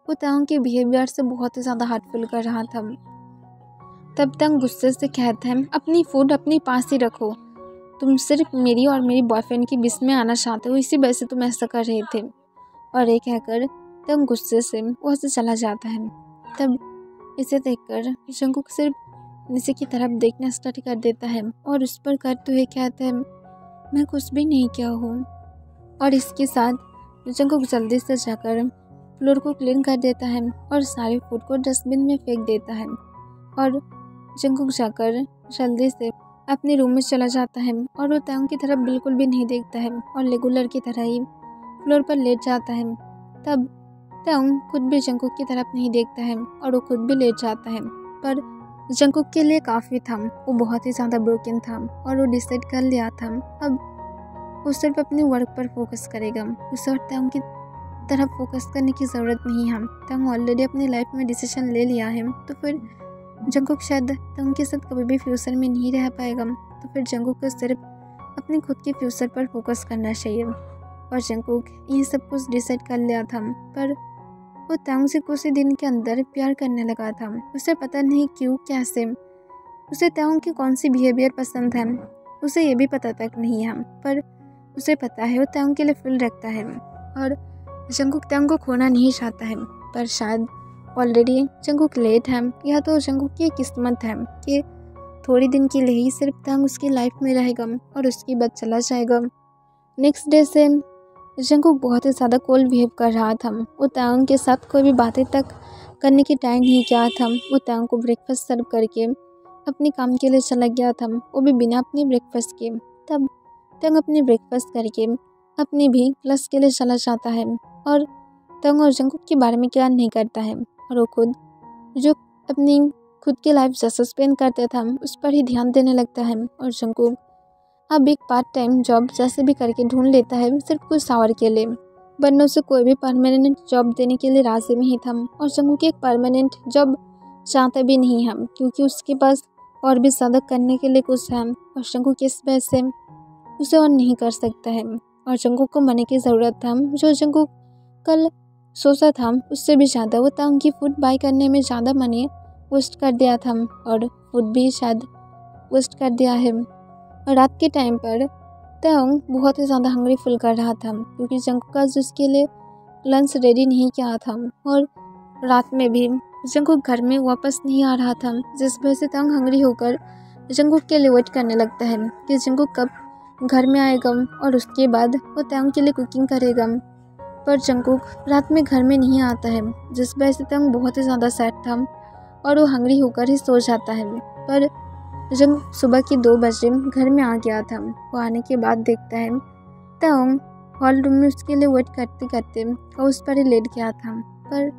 [SPEAKER 1] वो तंग के बिहेवियर से बहुत ही ज़्यादा हार्टफुल कर रहा था। तब तंग गुस्से से कहता है, अपनी फूड अपने पास ही रखो, तुम सिर्फ मेरी और मेरी बॉयफ्रेंड के बीच में आना चाहते हो, इसी वजह से तुम ऐसा कर रहे थे। और ये कहकर तंग गुस्से से वहाँ से चला जाता है। तब इसे देखकर जंकुक सिर्फ नीचे की तरफ देखना स्टार्ट कर देता है और उस पर करते हुए कहता है, मैं कुछ भी नहीं किया हूँ। और इसके साथ जंकुक जल्दी से जाकर फ्लोर को क्लीन कर देता है और सारे फूड को डस्टबिन में फेंक देता है। और जंकुक जाकर जल्दी से अपने रूम में चला जाता है और वो तंग की तरफ बिल्कुल भी नहीं देखता है और रेगुलर की तरह ही फ्लोर पर लेट जाता है। तब तंग खुद भी जंकुक की तरफ नहीं देखता है और वो खुद भी लेट जाता है। पर जंकुक के लिए काफ़ी था, वो बहुत ही ज़्यादा ब्रोकन था और वो डिसाइड कर लिया था अब वो सिर्फ अपने वर्क पर फोकस करेगा। उसे और तंग की तरफ फोकस करने की ज़रूरत नहीं है। तंग ऑलरेडी अपनी लाइफ में डिसीजन ले लिया है, तो फिर जंकुक शायद तंग के साथ कभी भी फ्यूचर में नहीं रह पाएगा। तो फिर जंकुक को सिर्फ अपने खुद के फ्यूचर पर फोकस करना चाहिए। और जंकुक ये सब कुछ डिसाइड कर लिया था, पर वो तंग से कुछ ही दिन के अंदर प्यार करने लगा था। उसे पता नहीं क्यों कैसे उसे तंग की कौन सी बिहेवियर पसंद है, उसे ये भी पता तक नहीं है, पर उसे पता है वो तंग के लिए फुल रखता है और जंकुक तंग को खोना नहीं चाहता है। पर शायद ऑलरेडी जंकुक लेट है, या तो जंकुक की किस्मत है कि थोड़ी दिन के लिए ही सिर्फ तंग उसकी लाइफ में रहेगा और उसके बाद चला जाएगा। नेक्स्ट डे से जंकुक बहुत ही ज़्यादा कोल्ड बिहेव कर रहा था। वो तंग के साथ कोई भी बातें तक करने की टाइम नहीं किया था। वो तंग को ब्रेकफास्ट सर्व करके अपने काम के लिए चला गया था, वो भी बिना अपने ब्रेकफास्ट के। तब तंग अपने ब्रेकफास्ट करके अपने भी क्लास के लिए चला जाता है और तंग और जंकुक के बारे में क्या नहीं करता है और वो खुद जो अपनी खुद की लाइफ जैसा स्पेंड करता था उस पर ही ध्यान देने लगता है। और जंकुक अब एक पार्ट टाइम जॉब जैसे भी करके ढूंढ लेता है, सिर्फ कुछ आवर के लिए, वरना उसे कोई भी परमानेंट जॉब देने के लिए राजी नहीं था। और जंकुक एक परमानेंट जॉब चाहता भी नहीं है, क्योंकि उसके पास और भी ज़्यादा करने के लिए कुछ है और जंकुक इस वजह से उसे और नहीं कर सकता है। और जंकुक को मनी की ज़रूरत था, जो जंकुक कल सोचा था उससे भी ज़्यादा। वो तंग की फूड बाय करने में ज़्यादा मनी वेस्ट कर दिया था और फूड भी शायद वेस्ट कर दिया है। और रात के टाइम पर तंग बहुत ही ज़्यादा हंग्री फील कर रहा था, क्योंकि जंकुक का उसके लिए लंच रेडी नहीं किया था और रात में भी जंकुक घर में वापस नहीं आ रहा था, जिस वजह से तंग हंग्री होकर जंकुक के लिए वेट करने लगता है कि जंकुक कब घर में आएगा और उसके बाद वो तंग के लिए कुकिंग करेगा। पर जंकुक रात में घर में नहीं आता है, जिस वजह से तंग बहुत ही ज़्यादा सैड था और वो हंग्री होकर ही सो जाता है। पर जंकुक सुबह के 2 बजे घर में आ गया था। वो आने के बाद देखता है तंग हॉल रूम में उसके लिए वेट करते करते वो उस पर ही लेट गया था। पर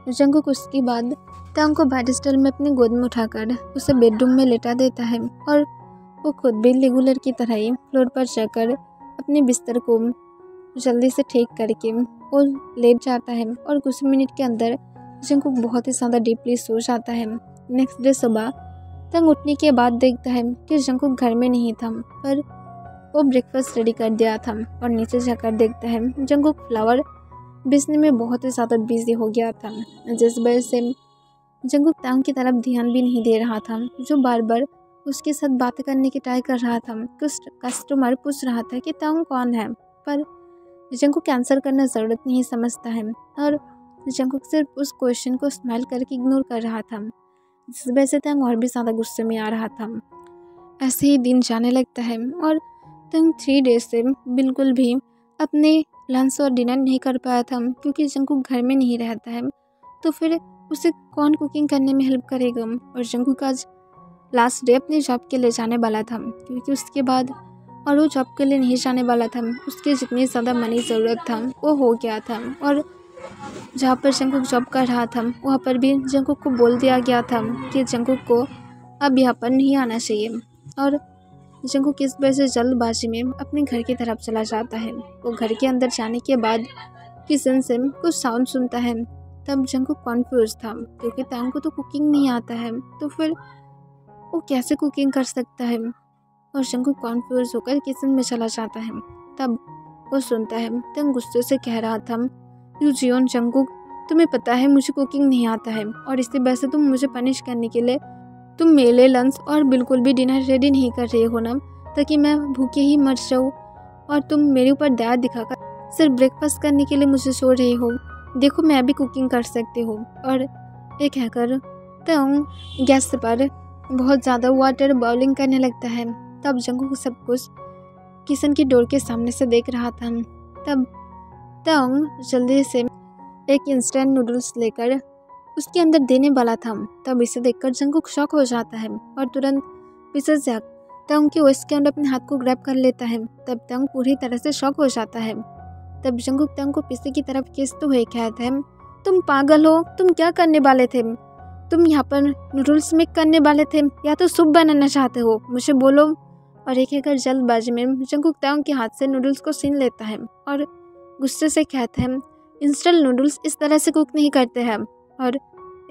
[SPEAKER 1] जंकुक उसके बाद तंग को बेड में अपनी गोद में उठाकर उसे बेडरूम में लेटा देता है और वो खुद भी रेगुलर की तरह ही फ्लोर पर जाकर अपने बिस्तर को जल्दी से ठीक करके वो लेट जाता है और कुछ मिनट के अंदर जंकुक बहुत ही ज़्यादा डीपली सो जाता है। नेक्स्ट डे सुबह तंग उठने के बाद देखता है कि जंकुक घर में नहीं था, पर वो ब्रेकफास्ट रेडी कर दिया था। और नीचे जाकर देखता है जंकुक फ्लावर बेचने में बहुत ही ज़्यादा बिजी हो गया था, जिस वजह से जंकुक तंग की तरफ ध्यान भी नहीं दे रहा था, जो बार बार उसके साथ बातें करने की ट्राई कर रहा था। कुछ कस्टमर पूछ रहा था कि तंग कौन है, पर जंकुक आंसर करना ज़रूरत नहीं समझता है और जंकुक सिर्फ उस क्वेश्चन को स्माइल करके इग्नोर कर रहा था, जिस वजह से तंग और भी ज़्यादा गुस्से में आ रहा था। ऐसे ही दिन जाने लगता है और तंग 3 डेज से बिल्कुल भी अपने लंच और डिनर नहीं कर पाया था, क्योंकि जंकुक घर में नहीं रहता है, तो फिर उसे कौन कुकिंग करने में हेल्प करेगा। और जंकुक आज लास्ट डे अपने जॉब के लिए जाने वाला था, क्योंकि उसके बाद और वो जॉब के लिए नहीं जाने वाला था। उसके जितनी ज़्यादा मनी ज़रूरत था वो हो गया था और जहाँ पर जंगकुक जॉब कर रहा था वहाँ पर भी जंगकुक को बोल दिया गया था कि जंगकुक को अब यहाँ पर नहीं आना चाहिए। और जंगकुक इस वजह से जल्दबाजी में अपने घर की तरफ चला जाता है। वो घर के अंदर जाने के बाद किचन से कुछ साउंड सुनता है। तब जंगकुक कॉन्फ्यूज था क्योंकि तांग को तो कुकिंग नहीं आता है, तो फिर वो कैसे कुकिंग कर सकता है। और जंगकुक कॉन्फ्यूज होकर किचन में चला जाता है। तब वो सुनता है तांग गुस्से से कह रहा था, यू जियोन जंगकुक, तुम्हें पता है मुझे कुकिंग नहीं आता है और इससे वैसे तुम मुझे पनिश करने के लिए तुम मेरे लिए लंच और बिल्कुल भी डिनर रेडी नहीं कर रहे हो ना, ताकि मैं भूखे ही मर जाऊँ, और तुम मेरे ऊपर दया दिखाकर सिर्फ ब्रेकफास्ट करने के लिए मुझे छोड़ रहे हो। देखो मैं भी कुकिंग कर सकती हूँ। और एक हैकर तांग गैस पर बहुत ज़्यादा वाटर बॉइलिंग करने लगता है। तब जंगकुक सब कुछ किचन की डोर के सामने से देख रहा था। तब तांग जल्दी से एक इंस्टेंट नूडल्स लेकर उसके अंदर देने वाला था। तब इसे देखकर जंगकुक शॉक हो जाता है और तुरंत पीछे से तांग के वेस्ट के अंदर अपने हाथ को ग्रैब कर लेता है। तब तांग पूरी तरह से शॉक हो जाता है। तब जंगकुक तांग को पीछे की तरफ खींचते हुए कहता है, तुम पागल हो, तुम क्या करने वाले थे? तुम यहाँ पर नूडल्स मेक करने वाले थे या तो सूप बनाना चाहते हो? मुझे बोलो। और एक हैकर जल्दबाजी में जंगकुक तांग के हाथ से नूडल्स को छीन लेता है और गुस्से से कहता है, इंस्टेंट नूडल्स इस तरह से कुक नहीं करते हैं। और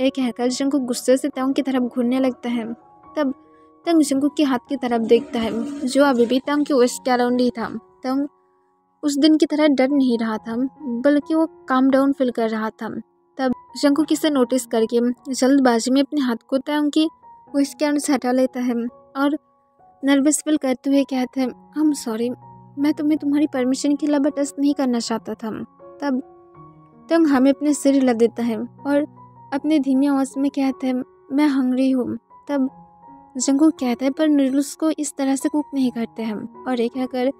[SPEAKER 1] एक हैकर जंगकुक गुस्से से तांग की तरफ घूरने लगता है। तब तांग जंगकुक के हाथ की तरफ देखता है जो अभी भी तांग के वेस्ट के अराउंड ही था। तांग उस दिन की तरह डर नहीं रहा था, बल्कि वो काम डाउन फील कर रहा था। तब जंगकुक इसे नोटिस करके जल्दबाजी में अपने हाथ को तांग की वेस्ट के अंदर से हटा लेता है और नर्वस फील करते हुए कहते हैं, आई एम सॉरी, मैं तुम्हें तुम्हारी परमिशन के अलावा टच नहीं करना चाहता था। तब तांग हमें अपने सिर हिला देता है और अपने धीमी आवाज़ में कहते हैं, मैं हंग्री हूँ। तब जंगकुक कहता है, पर नूडल्स को इस तरह से कुक नहीं करते हम। और एक हैकर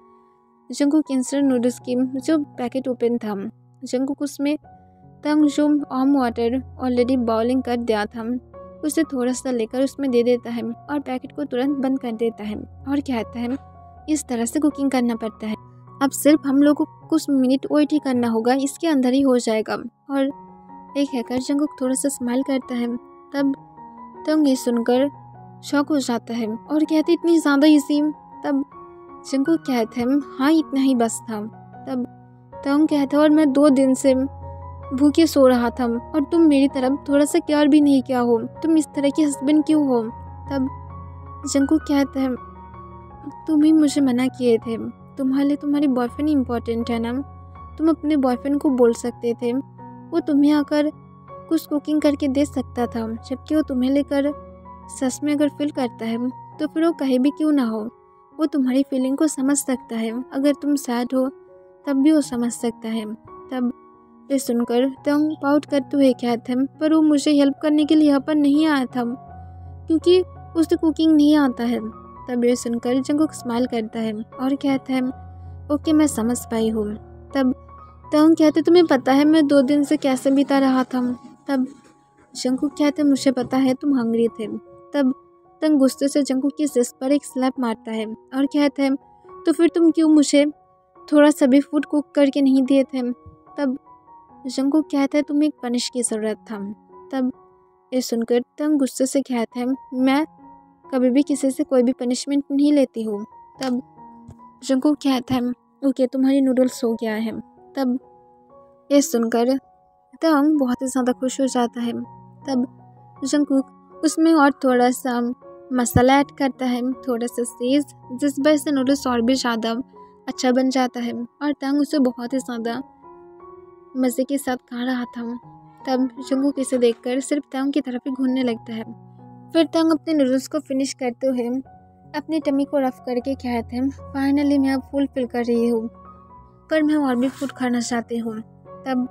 [SPEAKER 1] जंगकुक इंस्टेंट नूडल्स की जो पैकेट ओपन था, जंगकुक उसमें तांग जो वार्म वाटर ऑलरेडी बॉइलिंग कर दिया था उसे थोड़ा सा लेकर उसमें दे देता है और पैकेट को तुरंत बंद कर देता है और कहता है, इस तरह से कुकिंग करना पड़ता है, अब सिर्फ हम लोगों को कुछ मिनट वेट ही करना होगा, इसके अंदर ही हो जाएगा। और एक हैकर जंगकुक थोड़ा सा स्माइल करता है। तब तांग ये सुनकर शॉक हो जाता है और कहते, इतनी ज़्यादा इजी? तब जंगकुक कहते हैं, हाँ इतना ही बस था। तब तांग कहता है, और मैं 2 दिन से भूखे सो रहा था और तुम मेरी तरफ थोड़ा सा केयर भी नहीं किया हो, तुम इस तरह के हस्बैंड क्यों हो? तब जंगकुक कहता है, तुम ही मुझे मना किए थे, तुम्हारे लिए तुम्हारी बॉयफ्रेंड इम्पोर्टेंट है ना, तुम अपने बॉयफ्रेंड को बोल सकते थे, वो तुम्हें आकर कुछ कुकिंग करके दे सकता था, जबकि वो तुम्हें लेकर सच में अगर फील करता है तो फिर वो कहीं भी क्यों ना हो, वो तुम्हारी फीलिंग को समझ सकता है, अगर तुम सैड हो तब भी वो समझ सकता है। तब ये सुनकर तांग पाउट करते हुए कहते हैं, पर वो मुझे हेल्प करने के लिए यहाँ पर नहीं आया था क्योंकि उसे कुकिंग नहीं आता है। तब ये सुनकर जंगकुक स्माइल करता है और कहता है, ओके मैं समझ पाई हूँ। तब तांग कहते, तुम्हें पता है मैं 2 दिन से कैसे बिता रहा था? तब जंगकुक कहते, मुझे पता है तुम हंग्री थे। तब तांग गुस्से से जंगकुक की चेस्ट पर एक स्लैप मारता है और कहता है, तो फिर तुम क्यों मुझे थोड़ा सा भी फूड कुक करके नहीं दिए थे? तब जंगकुक कहता है, तुम्हें एक पनिश की ज़रूरत था। तब ये सुनकर तांग गुस्से से कहता है, मैं कभी भी किसी से कोई भी पनिशमेंट नहीं लेती हूँ। तब जंगकुक कहता है, ओके तुम्हारी नूडल्स हो गया है। तब ये सुनकर तांग बहुत ही ज़्यादा खुश हो जाता है। तब जंगकुक उसमें और थोड़ा सा मसाला ऐड करता है, थोड़ा सा चीज़, जिस वजह से नूडल्स और भी ज़्यादा अच्छा बन जाता है और तांग उसे बहुत ही ज़्यादा मज़े के साथ खा रहा था। तब जंगकुक इसे देखकर सिर्फ तांग की तरफ ही घूरने लगता है। फिर तांग अपने नूडल्स को फिनिश करते हुए अपनी टमी को रफ करके कहते हैं, फाइनली मैं अब फुल फिल कर रही हूँ, पर मैं और भी फूड खाना चाहती हूँ। तब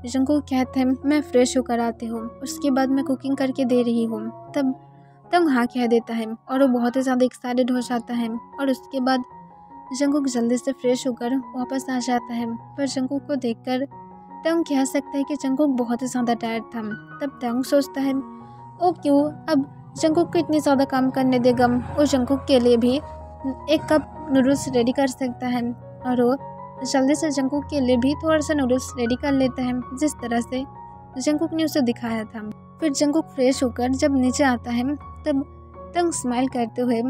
[SPEAKER 1] जंगकुक कहते हैं, मैं फ्रेश होकर आती हूँ, उसके बाद मैं कुकिंग करके दे रही हूँ। तब तांग हाँ कह देता है और वो बहुत ही ज़्यादा एक्साइटेड हो जाता है और उसके बाद जंगकुक जल्दी से फ्रेश होकर वापस आ जाता है। पर जंगकुक को देखकर तांग कह सकता है कि जंगकुक बहुत ही ज़्यादा टायर्ड था। तब तांग सोचता है, ओ क्यों अब जंगकुक को इतनी ज़्यादा काम करने देगा, वो जंगकुक के लिए भी 1 कप नूडल्स रेडी कर सकता है और वो जल्दी से जंगकुक के लिए भी थोड़ा सा नूडल्स रेडी कर लेता है, जिस तरह से जंगकुक ने उसे दिखाया था। फिर जंगकुक फ्रेश होकर जब नीचे आता है तब तंग स्माइल करते हुए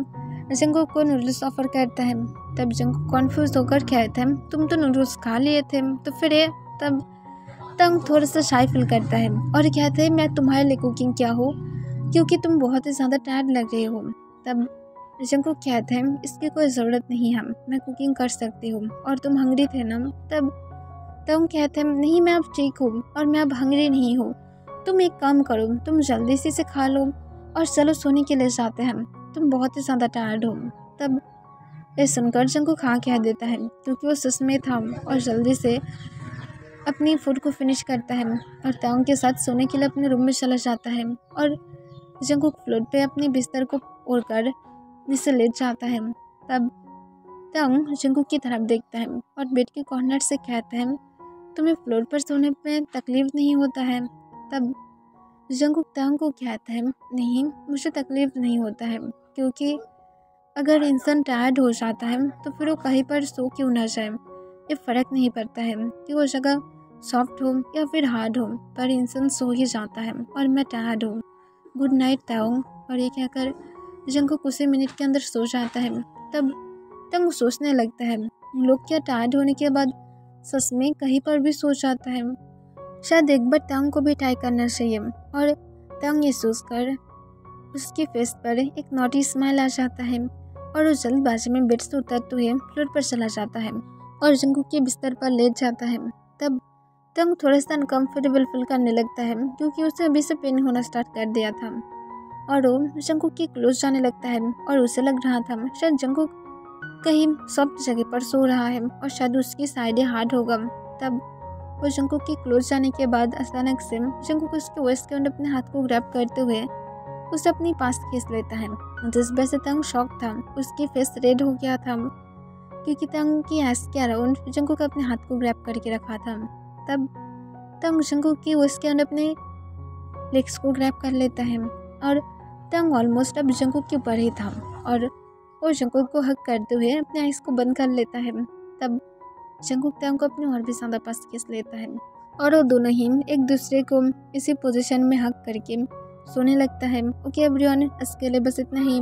[SPEAKER 1] जंगकुक को नूडल्स ऑफर करता है। तब जंगकुक कॉन्फ्यूज होकर कहता है, तुम तो नूडल्स खा लिए थे तो फिर ये। तब तंग थोड़ा सा शाय फील करता है और कहता है, मैं तुम्हारे लिए कुकिंग क्या हो, क्योंकि तुम बहुत ही ज़्यादा टायर्ड लग रहे हो। तब जंगकुक कहते हैं, इसकी कोई ज़रूरत नहीं है, मैं कुकिंग कर सकती हूँ और तुम हंग्री थे ना। तब तंग कहते हैं, नहीं मैं अब ठीक हूँ और मैं अब हंग्री नहीं हूँ, तुम एक काम करो, तुम जल्दी से इसे खा लो और चलो सोने के लिए जाते हैं, तुम बहुत ही ज़्यादा टायर्ड हो। तब ये सुनकर जंगकुक हाँ कह देता है, क्योंकि वो सच में था और जल्दी से अपनी फूड को फिनिश करता है और तंग के साथ सोने के लिए अपने रूम में चला जाता है। और जंगकुक फ्लोर पे अपने बिस्तर को ओढ़कर नीचे लेट जाता है। तब तंग जंगकुक की तरफ देखता है और बेड के कॉर्नर से कहता है, तुम्हें फ्लोर पर सोने में तकलीफ नहीं होता है। तब जंगकुक तंग को कहता है, नहीं मुझे तकलीफ नहीं होता है, क्योंकि अगर इंसान टायर्ड हो जाता है तो फिर वो कहीं पर सो क्यों ना जाए, ये फ़र्क नहीं पड़ता है कि वो जगह सॉफ्ट हो या फिर हार्ड हो, पर इंसान सो ही जाता है और मैं टायर्ड हूँ, गुड नाइट तंग। और ये कहकर जंगकुक उसी मिनट के अंदर सो जाता है। तब तंग सोचने लगता है, लोग क्या टायर्ड होने के बाद सच में कहीं पर भी सो जाता है, शायद एक बार तंग को भी ट्राई करना चाहिए। और तंग ये सोचकर उसके फेस पर एक नॉटी स्माइल आ जाता है और वो जल्दबाजी में बेड से उतरते हुए फ्लोर पर चला जाता है और जंगकुक के बिस्तर पर लेट जाता है। तब तंग थोड़ा सा अनकम्फर्टेबल फील करने लगता है, क्योंकि उसे अभी से पेन होना स्टार्ट कर दिया था और वो जंगकुक के क्लोज जाने लगता है और उसे लग रहा था शायद जंगकुक कहीं सॉफ्ट जगह पर सो रहा है और शायद उसकी साइडें हार्ड होगा। तब वो जंगकुक के क्लोज जाने के बाद अचानक से जंगकुक उसके वेस्ट के अंदर अपने हाथ को ग्रैब करते हुए उसे अपनी पास खींच लेता है, जिस वजह से तंग शॉक था, उसकी फेस रेड हो गया था, क्योंकि तंग की आइस के अराउंड जंगकुक अपने हाथ को ग्रैब करके रखा था। तब तंग जंगकुक की वेस्ट के अंदर अपने लेग्स को ग्रैब कर लेता है और तंग ऑलमोस्ट अब जंगकुक के ऊपर ही था और वो जंगकुक को हक करते हुए अपने आइस को बंद कर लेता है। तब जंगकुक तंग को अपने और भी ज़्यादा पास खींच लेता है और वो दोनों ही एक दूसरे को इसी पोजीशन में हक करके सोने लगता है। ओके एवरीवन, इसके लिए बस इतना ही।